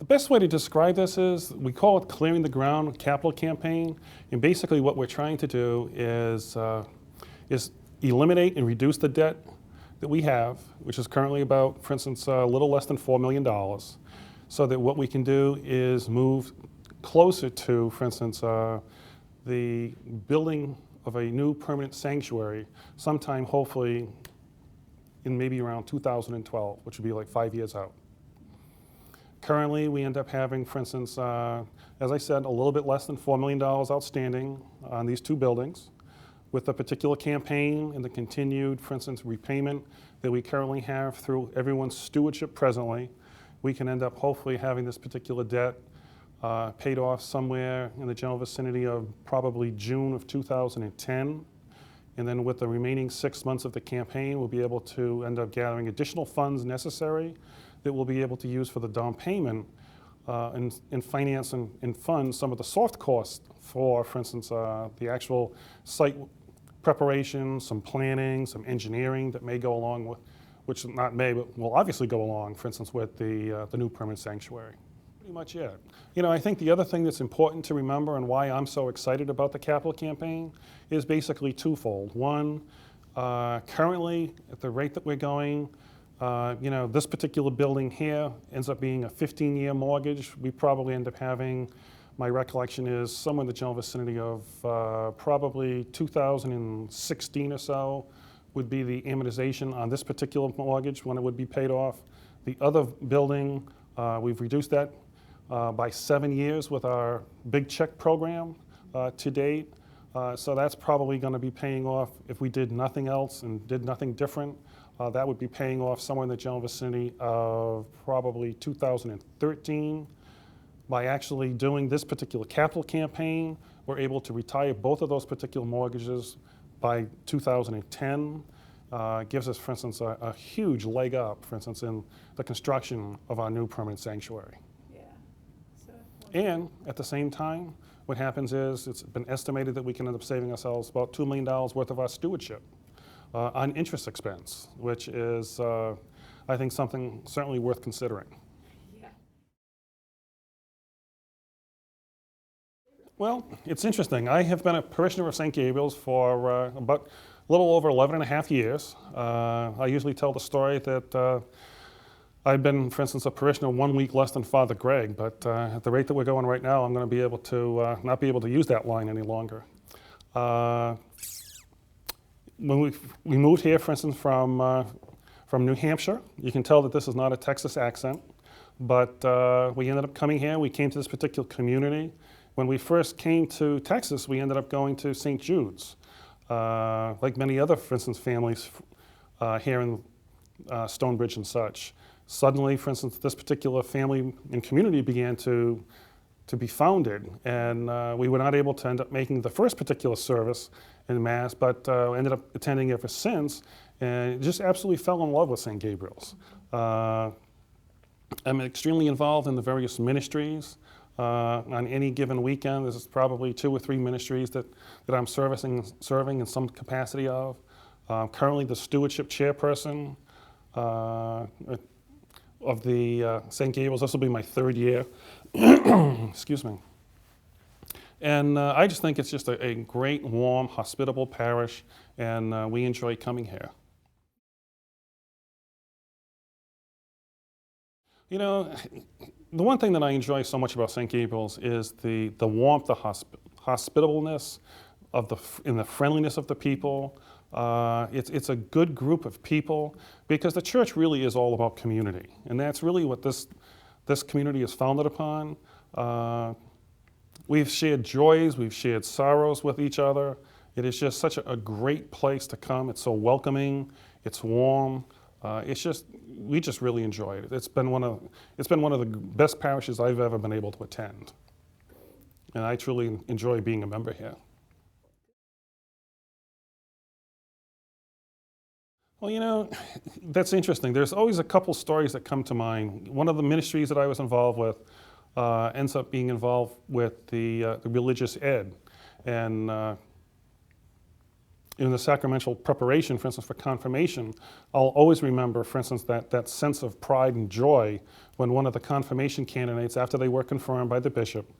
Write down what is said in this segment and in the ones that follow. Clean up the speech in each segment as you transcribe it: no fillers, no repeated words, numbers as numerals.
The best way to describe this is, we call it clearing the ground capital campaign. And basically what we're trying to do is eliminate and reduce the debt that we have, which is currently about, for instance, a little less than $4 million, so that what we can do is move closer to, for instance, the building of a new permanent sanctuary sometime, hopefully, in maybe around 2012, which would be like 5 years out. Currently, we end up having, for instance, as I said, a little bit less than $4 million outstanding on these two buildings. With the particular campaign and the continued, for instance, repayment that we currently have through everyone's stewardship presently, we can end up hopefully having this particular debt paid off somewhere in the general vicinity of probably June of 2010. And then with the remaining 6 months of the campaign, we'll be able to end up gathering additional funds necessary that we'll be able to use for the down payment and finance and fund some of the soft costs for instance, the actual site preparation, some planning, some engineering that may go along with, which not may, but will obviously go along, for instance, with the new permanent sanctuary. Pretty much it. You know, I think the other thing that's important to remember and why I'm so excited about the capital campaign is basically twofold. One, currently at the rate that we're going, you know, this particular building here ends up being a 15-year mortgage. We probably end up having, my recollection is, somewhere in the general vicinity of probably 2016 or so would be the amortization on this particular mortgage when it would be paid off. The other building, we've reduced that by 7 years with our big check program to date. So that's probably going to be paying off, if we did nothing else and did nothing different, that would be paying off somewhere in the general vicinity of probably 2013. By actually doing this particular capital campaign, we're able to retire both of those particular mortgages by 2010. Gives us, for instance, a huge leg up, for instance, in the construction of our new permanent sanctuary. Yeah. So, and at the same time, what happens is it's been estimated that we can end up saving ourselves about $2 million worth of our stewardship on interest expense, which is, I think, something certainly worth considering. Well, it's interesting. I have been a parishioner of St. Gabriel's for about a little over 11 and a half years. I usually tell the story that I've been, for instance, a parishioner 1 week less than Father Greg, but at the rate that we're going right now, I'm going to be able to not be able to use that line any longer. When we moved here, for instance, from New Hampshire, you can tell that this is not a Texas accent, but we ended up coming here. We came to this particular community. When we first came to Texas, we ended up going to St. Jude's. Like many other, for instance, families here in Stonebridge and such. Suddenly, for instance, this particular family and community began to be founded, and we were not able to end up making the first particular service in Mass, but ended up attending ever since, and just absolutely fell in love with St. Gabriel's. I'm extremely involved in the various ministries. On any given weekend, there's probably 2 or 3 ministries that I'm serving in some capacity of. Currently the stewardship chairperson of the St. Gabriel's. This will be my 3rd year. Excuse me. And I just think it's just a great, warm, hospitable parish, and we enjoy coming here. You know, the one thing that I enjoy so much about St. Gabriel's is the warmth, the hospitableness and the friendliness of the people. It's a good group of people, because the church really is all about community, and that's really what this community is founded upon. We've shared joys, we've shared sorrows with each other. It is just such a great place to come. It's so welcoming, it's warm. We just really enjoy it. It's been one of the best parishes I've ever been able to attend, and I truly enjoy being a member here. Well, you know, that's interesting. There's always a couple stories that come to mind. One of the ministries that I was involved with ends up being involved with the religious ed, and in the sacramental preparation, for instance, for confirmation, I'll always remember, for instance, that sense of pride and joy when one of the confirmation candidates, after they were confirmed by the bishop,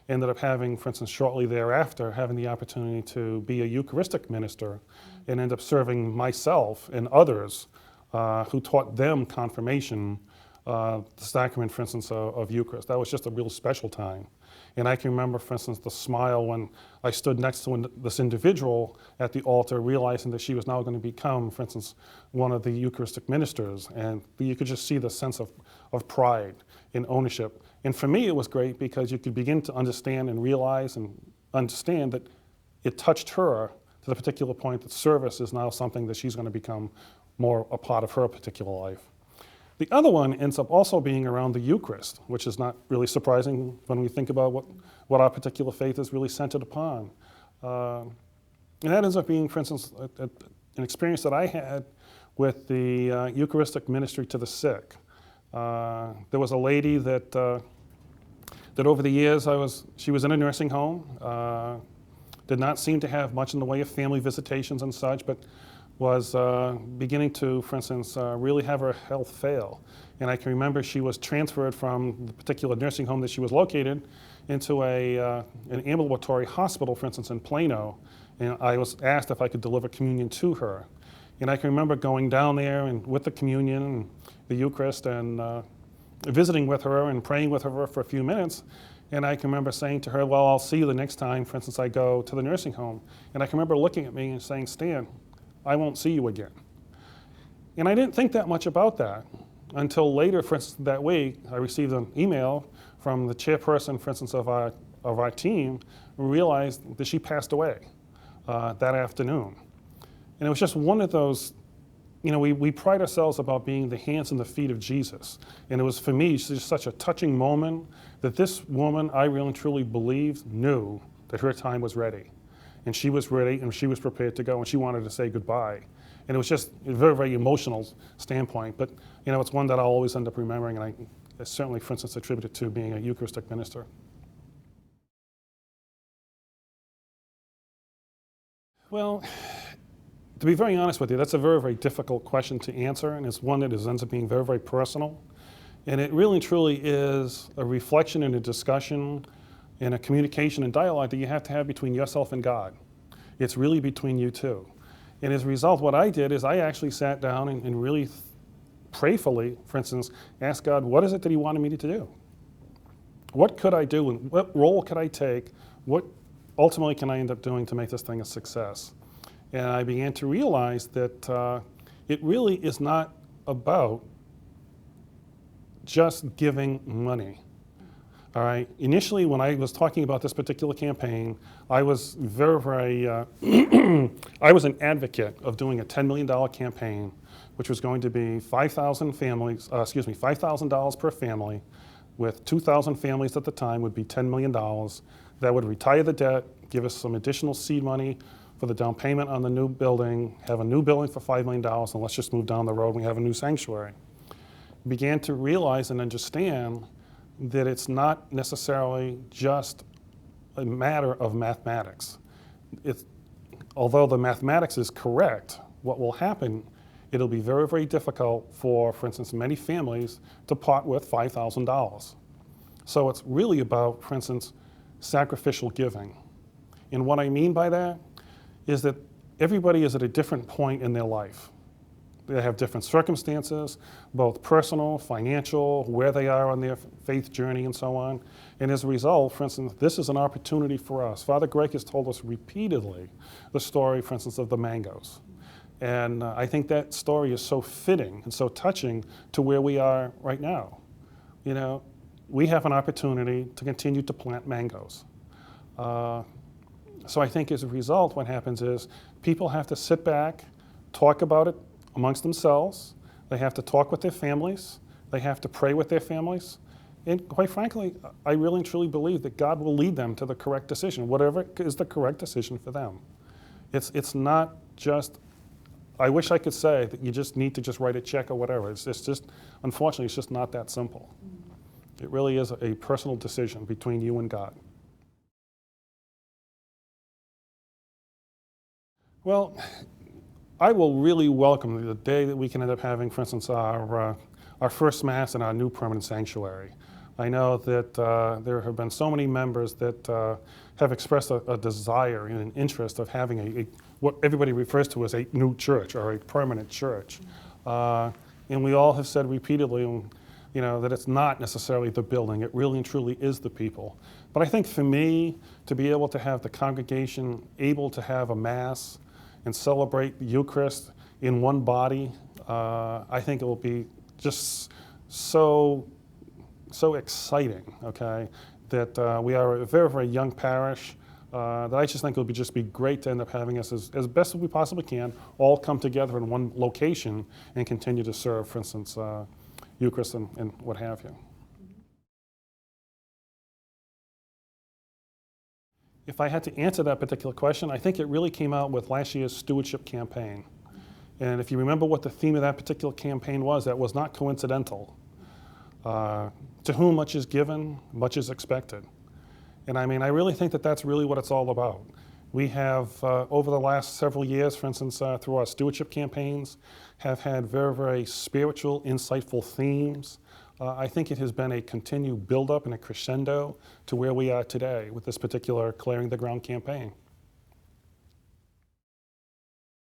ended up having, for instance, shortly thereafter, having the opportunity to be a Eucharistic minister and end up serving myself and others who taught them confirmation, the sacrament, for instance, of Eucharist. That was just a real special time. And I can remember, for instance, the smile when I stood next to this individual at the altar, realizing that she was now going to become, for instance, one of the Eucharistic ministers. And you could just see the sense of pride and ownership. And for me, it was great because you could begin to understand and realize and understand that it touched her to the particular point that service is now something that she's going to become more a part of her particular life. The other one ends up also being around the Eucharist, which is not really surprising when we think about what our particular faith is really centered upon. And that ends up being, for instance, an experience that I had with the Eucharistic ministry to the sick. There was a lady that over the years she was in a nursing home, did not seem to have much in the way of family visitations and such, but was beginning to, for instance, really have her health fail. And I can remember she was transferred from the particular nursing home that she was located into an ambulatory hospital, for instance, in Plano. And I was asked if I could deliver communion to her. And I can remember going down there and with the communion and the Eucharist and visiting with her and praying with her for a few minutes. And I can remember saying to her, well, I'll see you the next time, for instance, I go to the nursing home. And I can remember looking at me and saying, Stan, I won't see you again. And I didn't think that much about that until later, for instance, that week, I received an email from the chairperson, for instance, of our team, and realized that she passed away that afternoon. And it was just one of those, we pride ourselves about being the hands and the feet of Jesus. And it was, for me, just such a touching moment that this woman, I really and truly believed, knew that her time was ready. And she was ready and she was prepared to go and she wanted to say goodbye. And it was just a very, very emotional standpoint. But, it's one that I'll always end up remembering, and I certainly, for instance, attribute it to being a Eucharistic minister. Well, to be very honest with you, that's a very, very difficult question to answer, and it's one that ends up being very, very personal. And it really and truly is a reflection and a discussion and a communication and dialogue that you have to have between yourself and God. It's really between you two. And as a result, what I did is I actually sat down and really prayerfully, for instance, asked God, what is it that He wanted me to do? What could I do and what role could I take? What ultimately can I end up doing to make this thing a success? And I began to realize that it really is not about just giving money. All right. Initially, when I was talking about this particular campaign, I was very, very, I was an advocate of doing a $10 million campaign, which was going to be $5,000 per family, with 2,000 families at the time would be $10 million. That would retire the debt, give us some additional seed money for the down payment on the new building, have a new building for $5 million, and let's just move down the road and we have a new sanctuary. Began to realize and understand that it's not necessarily just a matter of mathematics. Although the mathematics is correct, what will happen, it'll be very, very difficult for instance, many families to part with $5,000. So it's really about, for instance, sacrificial giving. And what I mean by that is that everybody is at a different point in their life. They have different circumstances, both personal, financial, where they are on their faith journey and so on. And as a result, for instance, this is an opportunity for us. Father Greg has told us repeatedly the story, for instance, of the mangoes. And I think that story is so fitting and so touching to where we are right now. We have an opportunity to continue to plant mangoes. So I think as a result, what happens is people have to sit back, talk about it amongst themselves. They have to talk with their families. They have to pray with their families. And quite frankly, I really and truly believe that God will lead them to the correct decision, whatever is the correct decision for them. It's not just, I wish I could say that you just need to just write a check or whatever. It's just, unfortunately, it's just not that simple. It really is a personal decision between you and God. Well, I will really welcome the day that we can end up having, for instance, our first Mass in our new permanent sanctuary. I know that there have been so many members that have expressed a desire and an interest of having what everybody refers to as a new church or a permanent church. And we all have said repeatedly, that it's not necessarily the building, it really and truly is the people. But I think for me, to be able to have the congregation able to have a Mass and celebrate the Eucharist in one body, I think it will be just so exciting, okay, that we are a very, very young parish, that I just think it would just be great to end up having us as best as we possibly can, all come together in one location and continue to serve, for instance, Eucharist and what have you. If I had to answer that particular question, I think it really came out with last year's stewardship campaign. And if you remember what the theme of that particular campaign was, that was not coincidental. To whom much is given, much is expected. And I mean, I really think that that's really what it's all about. We have, over the last several years, for instance, through our stewardship campaigns, have had very, very spiritual, insightful themes. I think it has been a continued build-up and a crescendo to where we are today with this particular Clearing the Ground campaign.